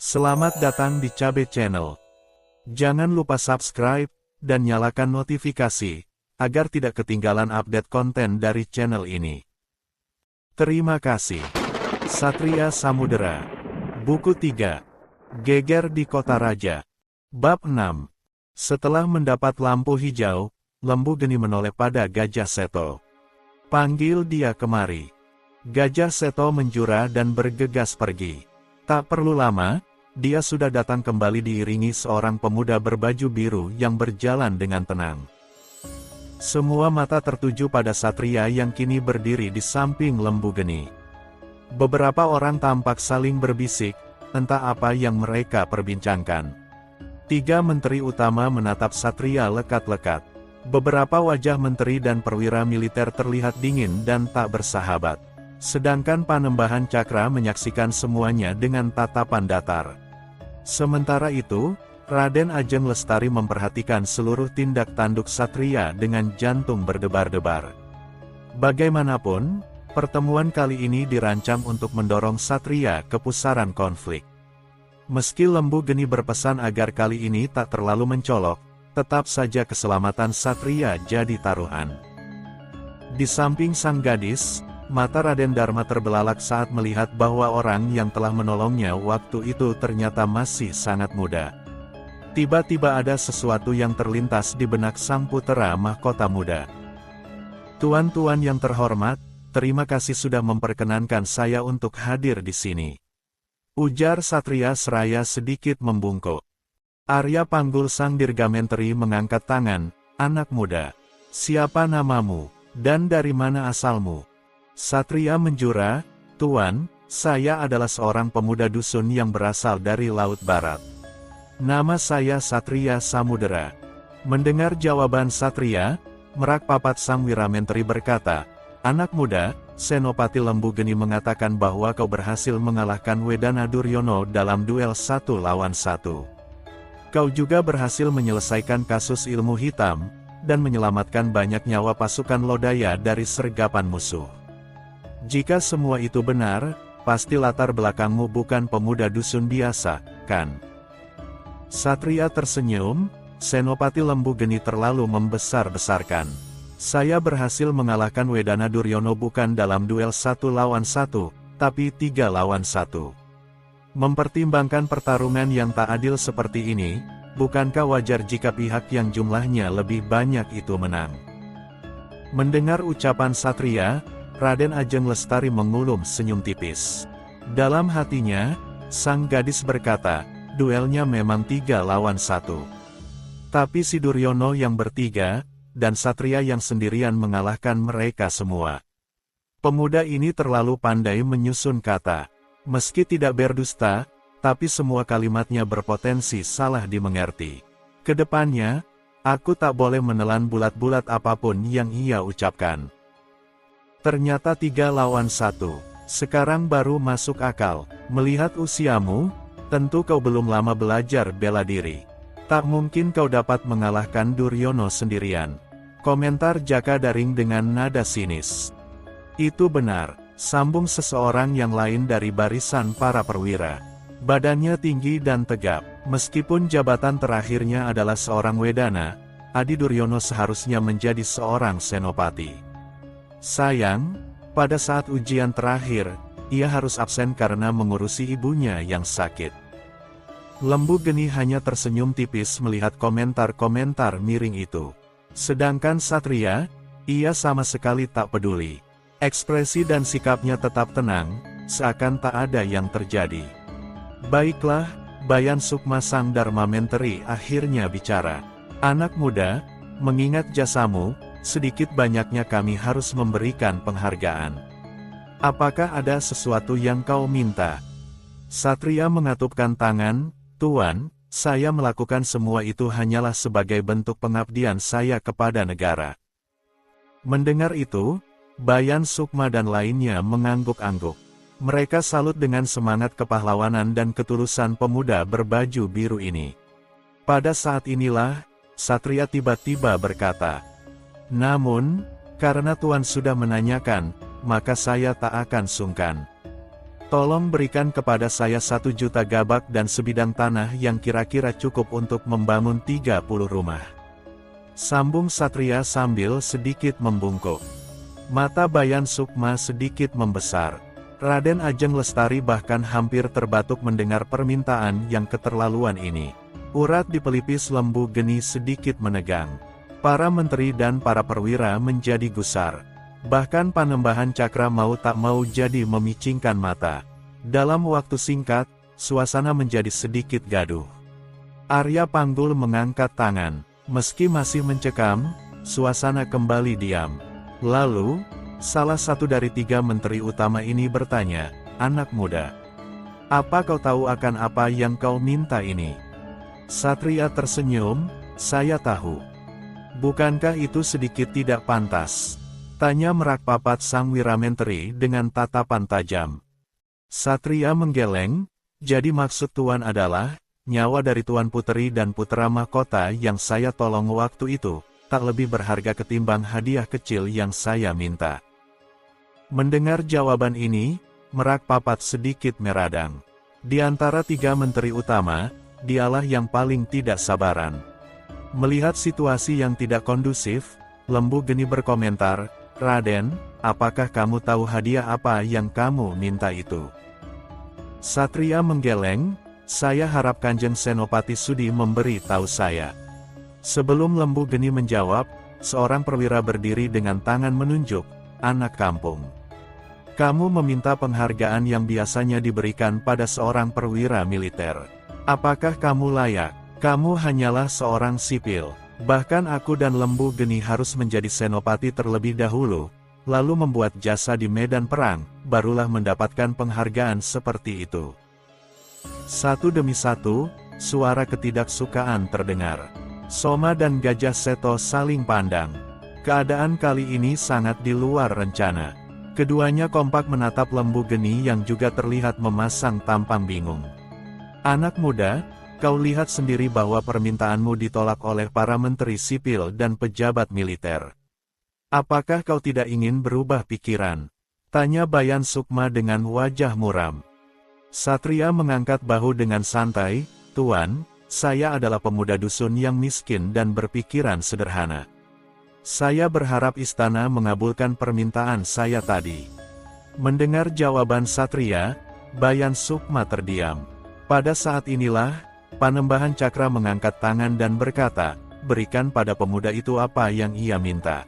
Selamat datang di Cabe Channel. Jangan lupa subscribe dan nyalakan notifikasi agar tidak ketinggalan update konten dari channel ini. Terima kasih. Satria Samudera. Buku 3. Geger di Kota Raja. Bab 6. Setelah mendapat lampu hijau, Lembu Geni menoleh pada Gajah Seto. Panggil dia kemari. Gajah Seto menjura dan bergegas pergi. Tak perlu lama, dia sudah datang kembali diiringi seorang pemuda berbaju biru yang berjalan dengan tenang. Semua mata tertuju pada Satria yang kini berdiri di samping Lembu Geni. Beberapa orang tampak saling berbisik, entah apa yang mereka perbincangkan. 3 menteri utama menatap Satria lekat-lekat. Beberapa wajah menteri dan perwira militer terlihat dingin dan tak bersahabat. Sedangkan Panembahan Cakra menyaksikan semuanya dengan tatapan datar. Sementara itu, Raden Ajeng Lestari memperhatikan seluruh tindak tanduk Satria dengan jantung berdebar-debar. Bagaimanapun, pertemuan kali ini dirancang untuk mendorong Satria ke pusaran konflik. Meski Lembu Geni berpesan agar kali ini tak terlalu mencolok, tetap saja keselamatan Satria jadi taruhan. Di samping sang gadis, mata Raden Dharma terbelalak saat melihat bahwa orang yang telah menolongnya waktu itu ternyata masih sangat muda. Tiba-tiba ada sesuatu yang terlintas di benak sang putera mahkota muda. "Tuan-tuan yang terhormat, terima kasih sudah memperkenankan saya untuk hadir di sini," ujar Satria seraya sedikit membungkuk. Arya Panggul sang Dirgamenteri mengangkat tangan. "Anak muda, siapa namamu, dan dari mana asalmu?" Satria menjura, "Tuan, saya adalah seorang pemuda dusun yang berasal dari Laut Barat. Nama saya Satria Samudera." Mendengar jawaban Satria, Merak Papat sang Wiramenteri berkata, "Anak muda, Senopati Lembu Geni mengatakan bahwa kau berhasil mengalahkan Wedana Duryono dalam duel 1 lawan 1. Kau juga berhasil menyelesaikan kasus ilmu hitam, dan menyelamatkan banyak nyawa pasukan Lodaya dari sergapan musuh. Jika semua itu benar, pasti latar belakangmu bukan pemuda dusun biasa, kan?" Satria tersenyum. Senopati Lembu Geni terlalu membesar-besarkan. "Saya berhasil mengalahkan Wedana Duryono bukan dalam duel 1 lawan 1, tapi 3 lawan 1. Mempertimbangkan pertarungan yang tak adil seperti ini, bukankah wajar jika pihak yang jumlahnya lebih banyak itu menang?" Mendengar ucapan Satria, Raden Ajeng Lestari mengulum senyum tipis. Dalam hatinya, sang gadis berkata, duelnya memang 3 lawan 1. Tapi si Duryono yang bertiga, dan Satria yang sendirian mengalahkan mereka semua. Pemuda ini terlalu pandai menyusun kata. Meski tidak berdusta, tapi semua kalimatnya berpotensi salah dimengerti. Kedepannya, aku tak boleh menelan bulat-bulat apapun yang ia ucapkan. Ternyata 3 lawan 1. Sekarang baru masuk akal. Melihat usiamu, tentu kau belum lama belajar bela diri. Tak mungkin kau dapat mengalahkan Duryono sendirian, komentar Jaka Daring dengan nada sinis. "Itu benar," sambung seseorang yang lain dari barisan para perwira. Badannya tinggi dan tegap. Meskipun jabatan terakhirnya adalah seorang Wedana, Adi Duryono seharusnya menjadi seorang senopati. Sayang, pada saat ujian terakhir, ia harus absen karena mengurusi ibunya yang sakit. Lembu Geni hanya tersenyum tipis melihat komentar-komentar miring itu. Sedangkan Satria, ia sama sekali tak peduli. Ekspresi dan sikapnya tetap tenang, seakan tak ada yang terjadi. "Baiklah," Bayan Sukma sang Dharma Menteri akhirnya bicara. "Anak muda, mengingat jasamu, sedikit banyaknya kami harus memberikan penghargaan. Apakah ada sesuatu yang kau minta?" Satria mengatupkan tangan. "Tuan, saya melakukan semua itu hanyalah sebagai bentuk pengabdian saya kepada negara." Mendengar itu, Bayan Sukma dan lainnya mengangguk-angguk. Mereka salut dengan semangat kepahlawanan dan ketulusan pemuda berbaju biru ini. Pada saat inilah, Satria tiba-tiba berkata, "Namun, karena Tuan sudah menanyakan, maka saya tak akan sungkan. Tolong berikan kepada saya 1 juta gabak dan sebidang tanah yang kira-kira cukup untuk membangun 30 rumah. Sambung Satria sambil sedikit membungkuk. Mata Bayan Sukma sedikit membesar. Raden Ajeng Lestari bahkan hampir terbatuk mendengar permintaan yang keterlaluan ini. Urat di pelipis Lembu Geni sedikit menegang. Para menteri dan para perwira menjadi gusar. Bahkan Panembahan Cakra mau tak mau jadi memicingkan mata. Dalam waktu singkat, suasana menjadi sedikit gaduh. Arya Panggul mengangkat tangan. Meski masih mencekam, suasana kembali diam. Lalu, salah satu dari 3 menteri utama ini bertanya, "Anak muda, apa kau tahu akan apa yang kau minta ini?" Satria tersenyum, "Saya tahu." "Bukankah itu sedikit tidak pantas?" tanya Merakpapat sang Wiramenteri dengan tatapan tajam. Satria menggeleng, "Jadi maksud Tuan adalah, nyawa dari Tuan Puteri dan putra mahkota yang saya tolong waktu itu, tak lebih berharga ketimbang hadiah kecil yang saya minta." Mendengar jawaban ini, Merakpapat sedikit meradang. Di antara 3 menteri utama, dialah yang paling tidak sabaran. Melihat situasi yang tidak kondusif, Lembu Geni berkomentar, "Raden, apakah kamu tahu hadiah apa yang kamu minta itu?" Satria menggeleng, "Saya harap Kanjeng Senopati Sudi memberi tahu saya." Sebelum Lembu Geni menjawab, seorang perwira berdiri dengan tangan menunjuk, "Anak kampung. Kamu meminta penghargaan yang biasanya diberikan pada seorang perwira militer. Apakah kamu layak? Kamu hanyalah seorang sipil. Bahkan aku dan Lembu Geni harus menjadi senopati terlebih dahulu, lalu membuat jasa di medan perang, barulah mendapatkan penghargaan seperti itu." Satu demi satu, suara ketidaksukaan terdengar. Soma dan Gajah Seto saling pandang. Keadaan kali ini sangat di luar rencana. Keduanya kompak menatap Lembu Geni yang juga terlihat memasang tampang bingung. "Anak muda, kau lihat sendiri bahwa permintaanmu ditolak oleh para menteri sipil dan pejabat militer. Apakah kau tidak ingin berubah pikiran?" tanya Bayan Sukma dengan wajah muram. Satria mengangkat bahu dengan santai, "Tuan, saya adalah pemuda dusun yang miskin dan berpikiran sederhana. Saya berharap istana mengabulkan permintaan saya tadi." Mendengar jawaban Satria, Bayan Sukma terdiam. Pada saat inilah, Panembahan Cakra mengangkat tangan dan berkata, "Berikan pada pemuda itu apa yang ia minta."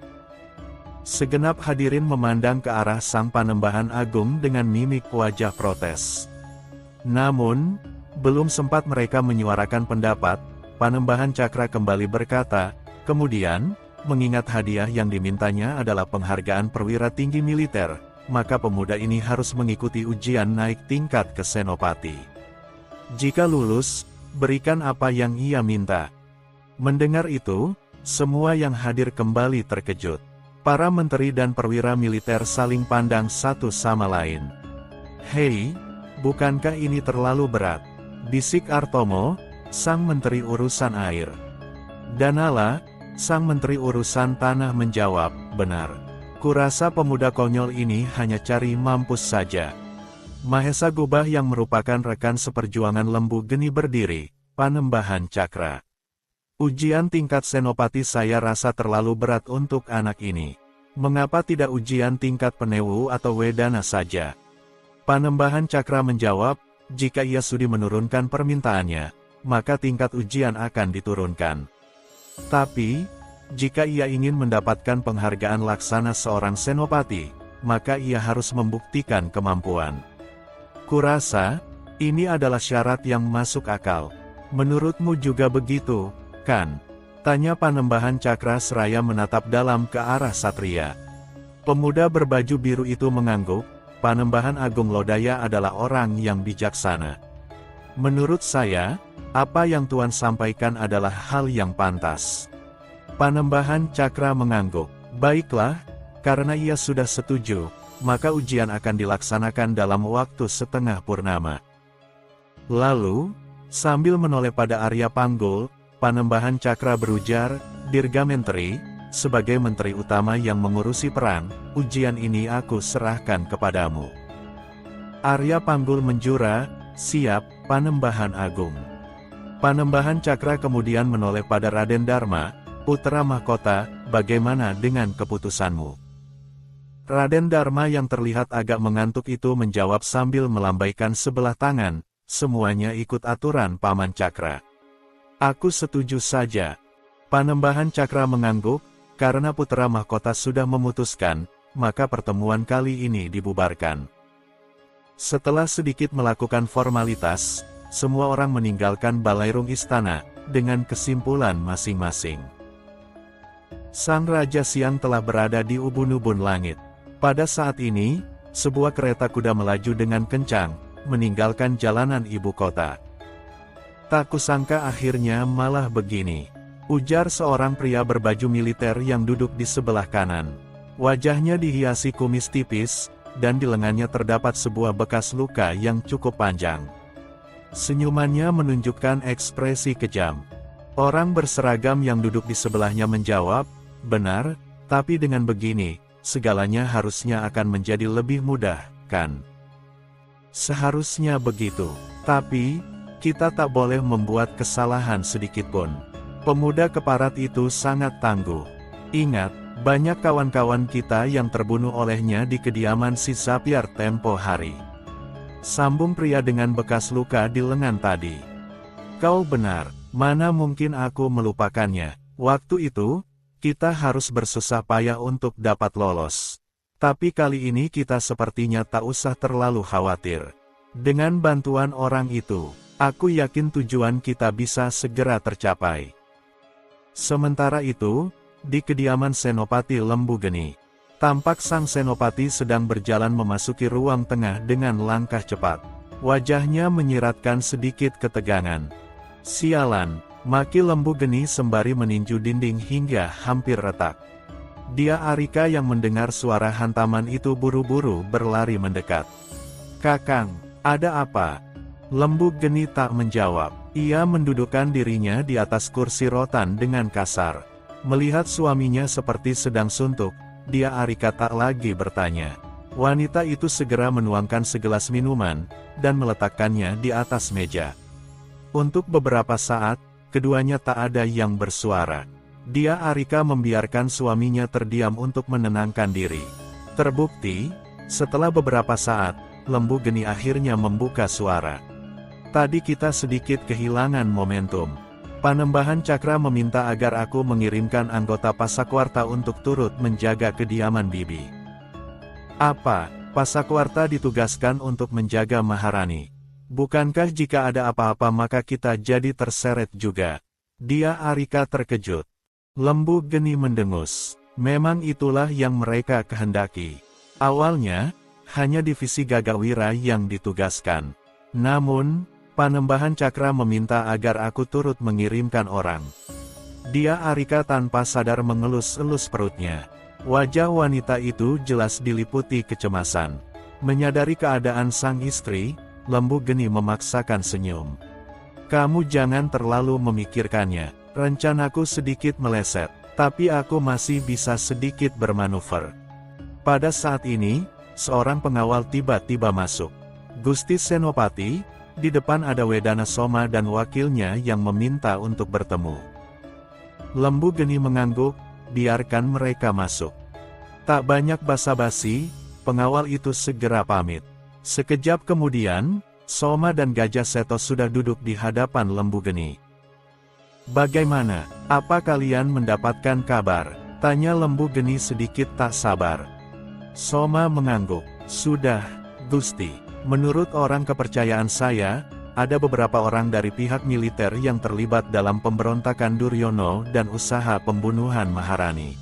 Segenap hadirin memandang ke arah sang Panembahan Agung dengan mimik wajah protes. Namun, belum sempat mereka menyuarakan pendapat, Panembahan Cakra kembali berkata, "Kemudian, mengingat hadiah yang dimintanya adalah penghargaan perwira tinggi militer, maka pemuda ini harus mengikuti ujian naik tingkat ke senopati. Jika lulus, berikan apa yang ia minta." Mendengar itu, semua yang hadir kembali terkejut. Para menteri dan perwira militer saling pandang satu sama lain. "Hei, bukankah ini terlalu berat?" bisik Artomo, sang menteri urusan air. Danala, sang menteri urusan tanah menjawab, "Benar. Kurasa pemuda konyol ini hanya cari mampus saja." Mahesa Gubah yang merupakan rekan seperjuangan Lembu Geni berdiri, "Panembahan Cakra. Ujian tingkat senopati saya rasa terlalu berat untuk anak ini. Mengapa tidak ujian tingkat penewu atau wedana saja?" Panembahan Cakra menjawab, "Jika ia sudi menurunkan permintaannya, maka tingkat ujian akan diturunkan. Tapi, jika ia ingin mendapatkan penghargaan laksana seorang senopati, maka ia harus membuktikan kemampuan. Kurasa, ini adalah syarat yang masuk akal. Menurutmu juga begitu, kan?" tanya Panembahan Cakra seraya menatap dalam ke arah Satria. Pemuda berbaju biru itu mengangguk, "Panembahan Agung Lodaya adalah orang yang bijaksana. Menurut saya, apa yang Tuan sampaikan adalah hal yang pantas." Panembahan Cakra mengangguk, "Baiklah, karena ia sudah setuju, maka ujian akan dilaksanakan dalam waktu setengah purnama." Lalu, sambil menoleh pada Arya Panggul, Panembahan Cakra berujar, "Dirgamenteri, sebagai menteri utama yang mengurusi perang, ujian ini aku serahkan kepadamu." Arya panggul menjura, siap, Panembahan Agung. Panembahan Cakra kemudian menoleh pada Raden Dharma, putra mahkota, bagaimana dengan keputusanmu? Raden Dharma yang terlihat agak mengantuk itu menjawab sambil melambaikan sebelah tangan, semuanya ikut aturan Paman Cakra. Aku setuju saja. Panembahan Cakra mengangguk, karena putra mahkota sudah memutuskan, maka pertemuan kali ini dibubarkan. Setelah sedikit melakukan formalitas, semua orang meninggalkan balairung istana, dengan kesimpulan masing-masing. Sang Raja Siang telah berada di ubun-ubun langit. Pada saat ini, sebuah kereta kuda melaju dengan kencang, meninggalkan jalanan ibu kota. Tak kusangka akhirnya malah begini, ujar seorang pria berbaju militer yang duduk di sebelah kanan. Wajahnya dihiasi kumis tipis, dan di lengannya terdapat sebuah bekas luka yang cukup panjang. Senyumannya menunjukkan ekspresi kejam. Orang berseragam yang duduk di sebelahnya menjawab, benar, tapi dengan begini, segalanya harusnya akan menjadi lebih mudah, kan? Seharusnya begitu, tapi, kita tak boleh membuat kesalahan sedikitpun. Pemuda keparat itu sangat tangguh. Ingat, banyak kawan-kawan kita yang terbunuh olehnya di kediaman si Zapier tempo hari. Sambung pria dengan bekas luka di lengan tadi. Kau benar, mana mungkin aku melupakannya. Waktu itu, kita harus bersusah payah untuk dapat lolos. Tapi kali ini kita sepertinya tak usah terlalu khawatir. Dengan bantuan orang itu, aku yakin tujuan kita bisa segera tercapai. Sementara itu, di kediaman Senopati Lembu Geni, tampak sang Senopati sedang berjalan memasuki ruang tengah dengan langkah cepat. Wajahnya menyiratkan sedikit ketegangan. Sialan, maki Lembu Geni sembari meninju dinding hingga hampir retak. Dia Arika yang mendengar suara hantaman itu buru-buru berlari mendekat. Kakang, ada apa? Lembu Geni tak menjawab. Ia mendudukkan dirinya di atas kursi rotan dengan kasar. Melihat suaminya seperti sedang suntuk, dia Arika tak lagi bertanya. Wanita itu segera menuangkan segelas minuman, dan meletakkannya di atas meja. Untuk beberapa saat, keduanya tak ada yang bersuara. Dia Arika membiarkan suaminya terdiam untuk menenangkan diri. Terbukti, setelah beberapa saat, Lembu Geni akhirnya membuka suara. Tadi kita sedikit kehilangan momentum. Panembahan Cakra meminta agar aku mengirimkan anggota Pasakwarta untuk turut menjaga kediaman Bibi. Apa? Pasakwarta ditugaskan untuk menjaga Maharani. Bukankah jika ada apa-apa maka kita jadi terseret juga? Dia Arika terkejut. Lembu Geni mendengus. Memang itulah yang mereka kehendaki. Awalnya, hanya divisi Gagawira yang ditugaskan. Namun, Panembahan Cakra meminta agar aku turut mengirimkan orang. Dia Arika tanpa sadar mengelus-elus perutnya. Wajah wanita itu jelas diliputi kecemasan. Menyadari keadaan sang istri, Lembu Geni memaksakan senyum. Kamu jangan terlalu memikirkannya. Rencanaku sedikit meleset, tapi aku masih bisa sedikit bermanuver. Pada saat ini, seorang pengawal tiba-tiba masuk. Gusti Senopati, di depan ada Wedana Soma dan wakilnya yang meminta untuk bertemu. Lembu Geni mengangguk, biarkan mereka masuk. Tak banyak basa-basi, pengawal itu segera pamit. Sekejap kemudian, Soma dan Gajah Seto sudah duduk di hadapan Lembu Geni. Bagaimana? Apa kalian mendapatkan kabar? Tanya Lembu Geni sedikit tak sabar. Soma mengangguk. Sudah, Gusti. Menurut orang kepercayaan saya, ada beberapa orang dari pihak militer yang terlibat dalam pemberontakan Duryono dan usaha pembunuhan Maharani.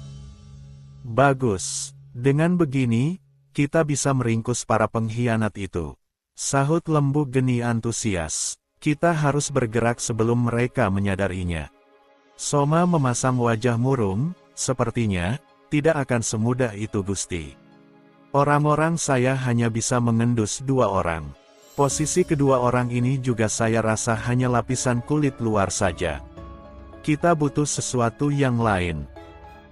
Bagus. Dengan begini, kita bisa meringkus para pengkhianat itu. Sahut Lembu Geni antusias. Kita harus bergerak sebelum mereka menyadarinya. Soma memasang wajah murung, sepertinya, tidak akan semudah itu Gusti. Orang-orang saya hanya bisa mengendus 2 orang. Posisi kedua orang ini juga saya rasa hanya lapisan kulit luar saja. Kita butuh sesuatu yang lain.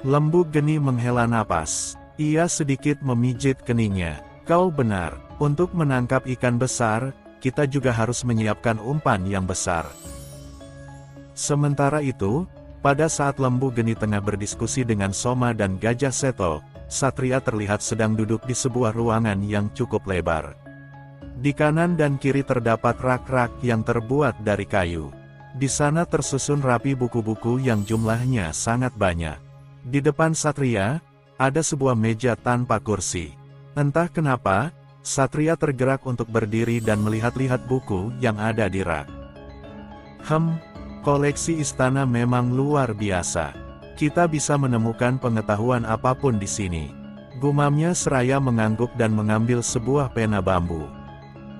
Lembu Geni menghela napas. Ia sedikit memijit keningnya. Kau benar, untuk menangkap ikan besar, kita juga harus menyiapkan umpan yang besar. Sementara itu, pada saat Lembu Geni tengah berdiskusi dengan Soma dan Gajah Seto, Satria terlihat sedang duduk di sebuah ruangan yang cukup lebar. Di kanan dan kiri terdapat rak-rak yang terbuat dari kayu. Di sana tersusun rapi buku-buku yang jumlahnya sangat banyak. Di depan Satria, ada sebuah meja tanpa kursi. Entah kenapa, Satria tergerak untuk berdiri dan melihat-lihat buku yang ada di rak. Koleksi istana memang luar biasa. Kita bisa menemukan pengetahuan apapun di sini. Gumamnya seraya mengangguk dan mengambil sebuah pena bambu.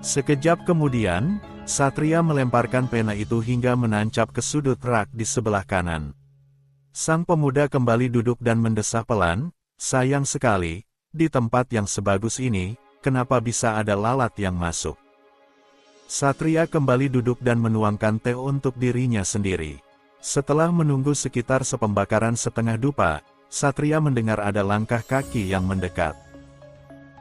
Sekejap kemudian, Satria melemparkan pena itu hingga menancap ke sudut rak di sebelah kanan. Sang pemuda kembali duduk dan mendesah pelan, sayang sekali, di tempat yang sebagus ini, kenapa bisa ada lalat yang masuk? Satria kembali duduk dan menuangkan teh untuk dirinya sendiri. Setelah menunggu sekitar sepembakaran setengah dupa, Satria mendengar ada langkah kaki yang mendekat.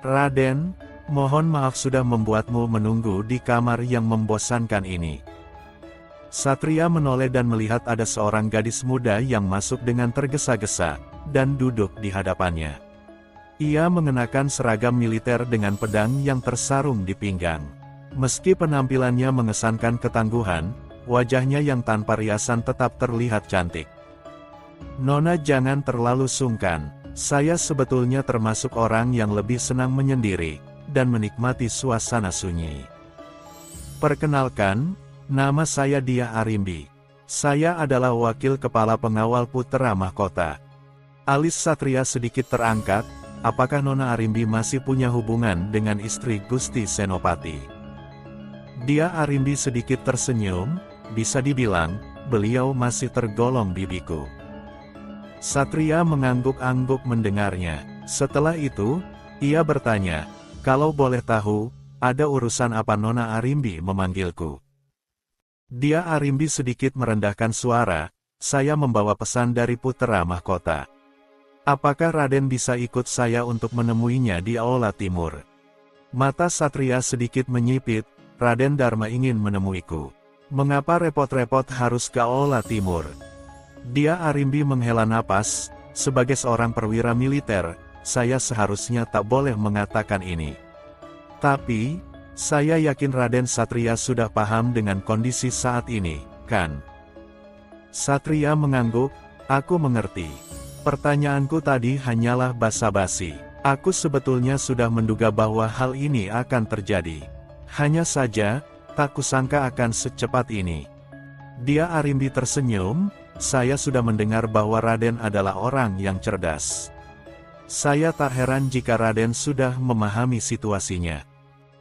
Raden, mohon maaf sudah membuatmu menunggu di kamar yang membosankan ini. Satria menoleh dan melihat ada seorang gadis muda yang masuk dengan tergesa-gesa, dan duduk di hadapannya. Ia mengenakan seragam militer dengan pedang yang tersarung di pinggang. Meski penampilannya mengesankan ketangguhan, wajahnya yang tanpa riasan tetap terlihat cantik. Nona jangan terlalu sungkan, saya sebetulnya termasuk orang yang lebih senang menyendiri, dan menikmati suasana sunyi. Perkenalkan, nama saya Dia Arimbi. Saya adalah wakil kepala pengawal Putra Mahkota. Alis Satria sedikit terangkat, apakah Nona Arimbi masih punya hubungan dengan istri Gusti Senopati? Dia Arimbi sedikit tersenyum, bisa dibilang, beliau masih tergolong bibiku. Satria mengangguk-angguk mendengarnya. Setelah itu, ia bertanya, kalau boleh tahu, ada urusan apa Nona Arimbi memanggilku? Dia Arimbi sedikit merendahkan suara, saya membawa pesan dari Putra Mahkota. Apakah Raden bisa ikut saya untuk menemuinya di Aula Timur? Mata Satria sedikit menyipit, Raden Dharma ingin menemuiku. Mengapa repot-repot harus ke Aula Timur? Dia Arimbi menghela napas, sebagai seorang perwira militer, saya seharusnya tak boleh mengatakan ini. Tapi, saya yakin Raden Satria sudah paham dengan kondisi saat ini, kan? Satria mengangguk, aku mengerti. Pertanyaanku tadi hanyalah basa-basi. Aku sebetulnya sudah menduga bahwa hal ini akan terjadi. Hanya saja, tak kusangka akan secepat ini. Dia Arimbi tersenyum, saya sudah mendengar bahwa Raden adalah orang yang cerdas. Saya tak heran jika Raden sudah memahami situasinya.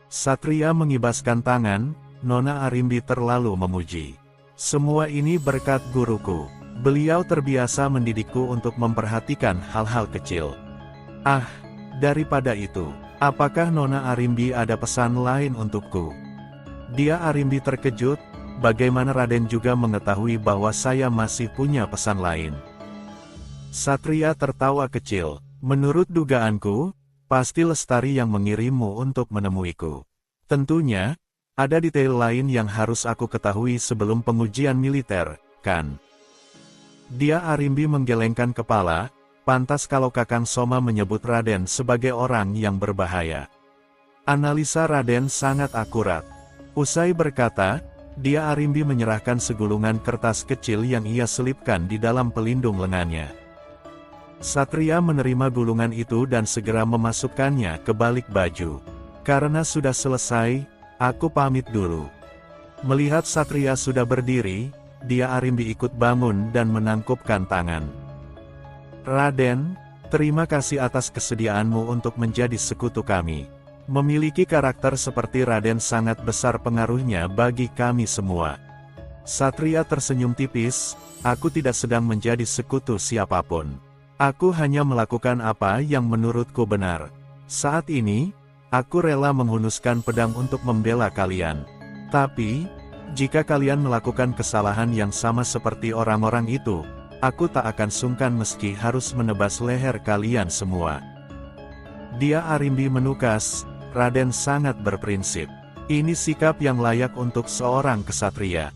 Satria mengibaskan tangan, Nona Arimbi terlalu memuji. Semua ini berkat guruku. Beliau terbiasa mendidikku untuk memperhatikan hal-hal kecil. Daripada itu, apakah Nona Arimbi ada pesan lain untukku? Dia Arimbi terkejut, bagaimana Raden juga mengetahui bahwa saya masih punya pesan lain? Satria tertawa kecil, menurut dugaanku, pasti Lestari yang mengirimmu untuk menemuiku. Tentunya, ada detail lain yang harus aku ketahui sebelum pengujian militer, kan? Dia Arimbi menggelengkan kepala, pantas kalau Kakang Soma menyebut Raden sebagai orang yang berbahaya. Analisa Raden sangat akurat. Usai berkata, Dia Arimbi menyerahkan segulungan kertas kecil yang ia selipkan di dalam pelindung lengannya. Satria menerima gulungan itu dan segera memasukkannya ke balik baju. Karena sudah selesai, aku pamit dulu. Melihat Satria sudah berdiri, Dia Arimbi ikut bangun dan menangkupkan tangan. Raden, terima kasih atas kesediaanmu untuk menjadi sekutu kami. Memiliki karakter seperti Raden sangat besar pengaruhnya bagi kami semua. Satria tersenyum tipis, aku tidak sedang menjadi sekutu siapapun. Aku hanya melakukan apa yang menurutku benar. Saat ini, aku rela menghunuskan pedang untuk membela kalian. Tapi, jika kalian melakukan kesalahan yang sama seperti orang-orang itu, aku tak akan sungkan meski harus menebas leher kalian semua. Dia Arimbi menukas, Raden sangat berprinsip. Ini sikap yang layak untuk seorang kesatria.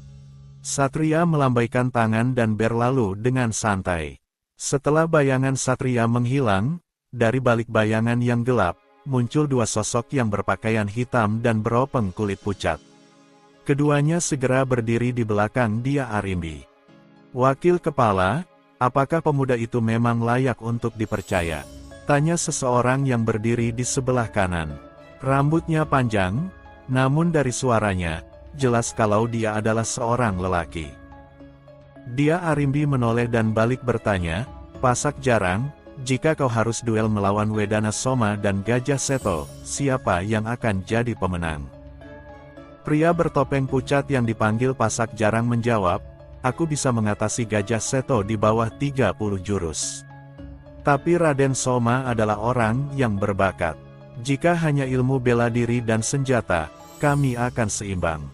Satria melambaikan tangan dan berlalu dengan santai. Setelah bayangan satria menghilang, dari balik bayangan yang gelap, muncul dua sosok yang berpakaian hitam dan beropeng kulit pucat. Keduanya segera berdiri di belakang Dia Arimbi. Wakil kepala, apakah pemuda itu memang layak untuk dipercaya? Tanya seseorang yang berdiri di sebelah kanan. Rambutnya panjang, namun dari suaranya, jelas kalau dia adalah seorang lelaki. Dia Arimbi menoleh dan balik bertanya, "Pasak Jarang, jika kau harus duel melawan Wedana Soma dan Gajah Seto, siapa yang akan jadi pemenang?" Pria bertopeng pucat yang dipanggil Pasak Jarang menjawab, "Aku bisa mengatasi Gajah Seto di bawah 30 jurus. Tapi Raden Soma adalah orang yang berbakat. Jika hanya ilmu bela diri dan senjata, kami akan seimbang.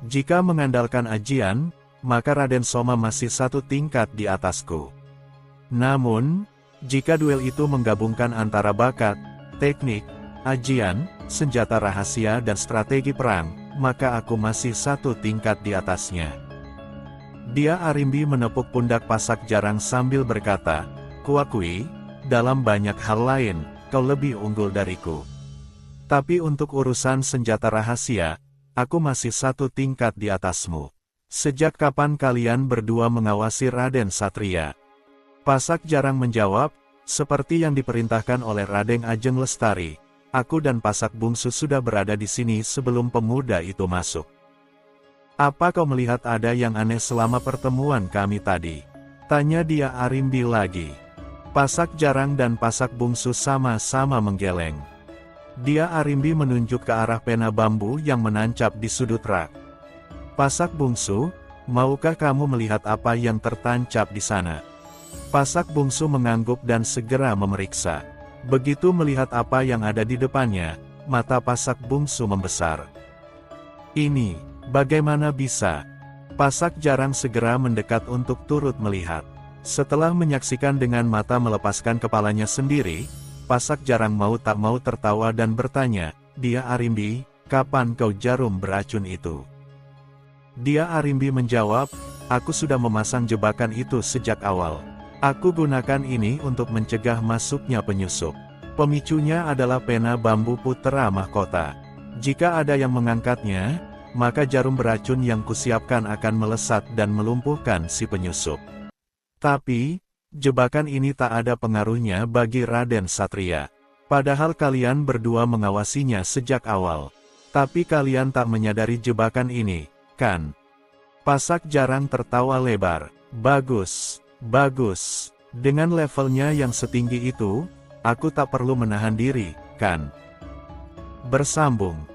Jika mengandalkan ajian, maka Raden Soma masih satu tingkat di atasku. Namun, jika duel itu menggabungkan antara bakat, teknik, ajian, senjata rahasia dan strategi perang, maka aku masih satu tingkat di atasnya." Dia Arimbi menepuk pundak Pasak Jarang sambil berkata, "Kuakui, dalam banyak hal lain, kau lebih unggul dariku. Tapi untuk urusan senjata rahasia, aku masih satu tingkat di atasmu. Sejak kapan kalian berdua mengawasi Raden Satria?" Pasak Jarang menjawab, "Seperti yang diperintahkan oleh Raden Ajeng Lestari, aku dan Pasak Bungsu sudah berada di sini sebelum pemuda itu masuk. Apa kau melihat ada yang aneh selama pertemuan kami tadi?" Tanya Dia Arimbi lagi. Pasak Jarang dan Pasak Bungsu sama-sama menggeleng. Dia Arimbi menunjuk ke arah pena bambu yang menancap di sudut rak. "Pasak Bungsu, maukah kamu melihat apa yang tertancap di sana?" Pasak Bungsu mengangguk dan segera memeriksa. Begitu melihat apa yang ada di depannya, mata Pasak Bungsu membesar. "Ini, bagaimana bisa?" Pasak Jarang segera mendekat untuk turut melihat. Setelah menyaksikan dengan mata melepaskan kepalanya sendiri, Pasak Jarang mau tak mau tertawa dan bertanya, "Dia Arimbi, kapan kau jarum beracun itu?" Dia Arimbi menjawab, "Aku sudah memasang jebakan itu sejak awal. Aku gunakan ini untuk mencegah masuknya penyusup. Pemicunya adalah pena bambu Putera Mahkota. Jika ada yang mengangkatnya, maka jarum beracun yang kusiapkan akan melesat dan melumpuhkan si penyusup. Tapi, jebakan ini tak ada pengaruhnya bagi Raden Satria. Padahal kalian berdua mengawasinya sejak awal. Tapi kalian tak menyadari jebakan ini, kan?" Pasak Jarang tertawa lebar. "Bagus, bagus. Dengan levelnya yang setinggi itu, aku tak perlu menahan diri, kan?" Bersambung.